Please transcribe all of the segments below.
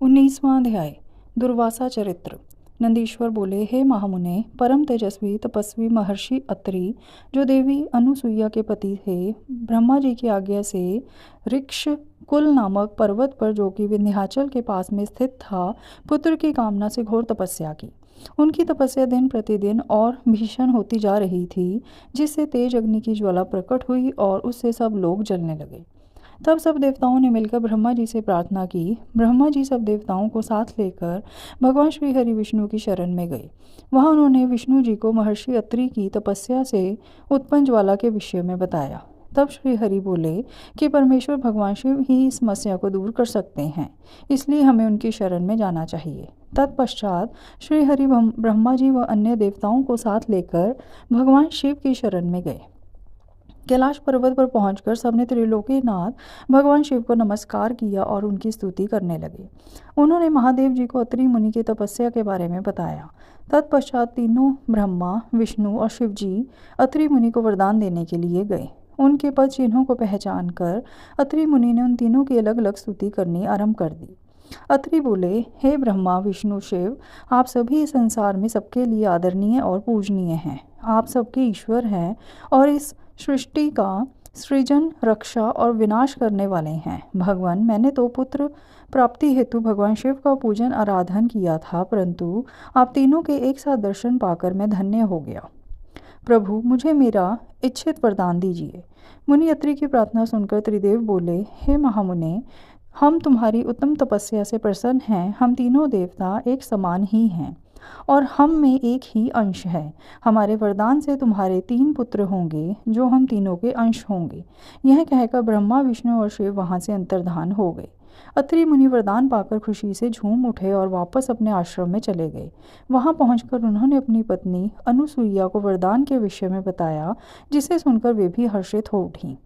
19वां अध्याय। दुर्वासा चरित्र। नंदीश्वर बोले, हे महामुने, परम तेजस्वी तपस्वी महर्षि अत्रि, जो देवी अनुसुईया के पति थे, ब्रह्मा जी की आज्ञा से ऋक्ष कुल नामक पर्वत पर, जो कि विंध्याचल के पास में स्थित था, पुत्र की कामना से घोर तपस्या की। उनकी तपस्या दिन प्रतिदिन और भीषण होती जा रही थी, जिससे तेज अग्नि की ज्वाला प्रकट हुई और उससे सब लोग जलने लगे। तब सब देवताओं ने मिलकर ब्रह्मा जी से प्रार्थना की। ब्रह्मा जी सब देवताओं को साथ लेकर भगवान श्री हरि विष्णु की शरण में गए। वहाँ उन्होंने विष्णु जी को महर्षि अत्रि की तपस्या से उत्पन्न ज्वाला के विषय में बताया। तब श्री हरि बोले कि परमेश्वर भगवान शिव ही इस समस्या को दूर कर सकते हैं, इसलिए हमें उनकी शरण में जाना चाहिए। तत्पश्चात श्री हरि ब्रह्मा जी व अन्य देवताओं को साथ लेकर भगवान शिव की शरण में गए। कैलाश पर्वत पर पहुंचकर सबने त्रिलोकीनाथ भगवान शिव को नमस्कार किया और उनकी स्तुति करने लगे। उन्होंने महादेव जी को अत्रि मुनि की तपस्या के बारे में बताया। तत्पश्चात तीनों ब्रह्मा, विष्णु और शिव जी अत्रि मुनि को वरदान देने के लिए गए। उनके पद चिन्हों को पहचान कर अत्रि मुनि ने उन तीनों की अलग अलग स्तुति करनी आरंभ कर दी। अत्रि बोले, हे ब्रह्मा, विष्णु, शिव, आप सभी इस संसार में सबके लिए आदरणीय और पूजनीय हैं। आप सबके ईश्वर हैं और इस सृष्टि का सृजन, रक्षा और विनाश करने वाले हैं। भगवान, मैंने तो पुत्र प्राप्ति हेतु भगवान शिव का पूजन आराधन किया था, परंतु आप तीनों के एक साथ दर्शन पाकर मैं धन्य हो गया। प्रभु, मुझे मेरा इच्छित वरदान दीजिए। मुनि अत्रि की प्रार्थना सुनकर त्रिदेव बोले, हे महामुने, हम तुम्हारी उत्तम तपस्या से प्रसन्न हैं। हम तीनों देवता एक समान ही हैं और हम में एक ही अंश है। हमारे वरदान से तुम्हारे 3 पुत्र होंगे, जो हम तीनों के अंश होंगे। यह कहकर ब्रह्मा, विष्णु और शिव वहाँ से अंतर्धान हो गए। अत्रि मुनि वरदान पाकर खुशी से झूम उठे और वापस अपने आश्रम में चले गए। वहाँ पहुंचकर उन्होंने अपनी पत्नी अनुसुईया को वरदान के विषय में बताया, जिसे सुनकर वे भी हर्षित हो उठी।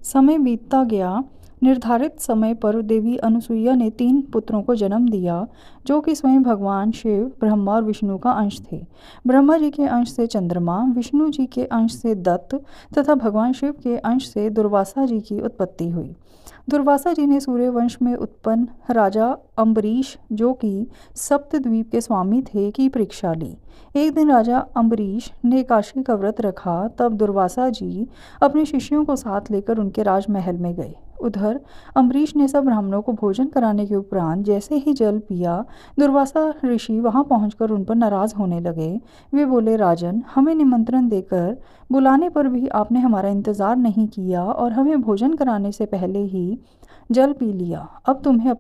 समय बीतता गया। निर्धारित समय पर देवी अनुसुईया ने 3 पुत्रों को जन्म दिया, जो कि स्वयं भगवान शिव, ब्रह्मा और विष्णु का अंश थे। ब्रह्मा जी के अंश से चंद्रमा, विष्णु जी के अंश से दत्त तथा भगवान शिव के अंश से दुर्वासा जी की उत्पत्ति हुई। दुर्वासा जी ने सूर्यवंश में उत्पन्न राजा अम्बरीश, जो कि सप्तद्वीप के स्वामी थे, की परीक्षा ली। एक दिन राजा अम्बरीश ने एकादशी का व्रत रखा। तब दुर्वासा जी अपने शिष्यों को साथ लेकर उनके राजमहल में गए। उधर अम्बरीश ने सब ब्राह्मणों को भोजन कराने के उपरांत जैसे ही जल पिया, दुर्वासा ऋषि वहां पहुंचकर उन पर नाराज होने लगे। वे बोले, राजन, हमें निमंत्रण देकर बुलाने पर भी आपने हमारा इंतजार नहीं किया और हमें भोजन कराने से पहले ही जल पी लिया। अब तुम्हें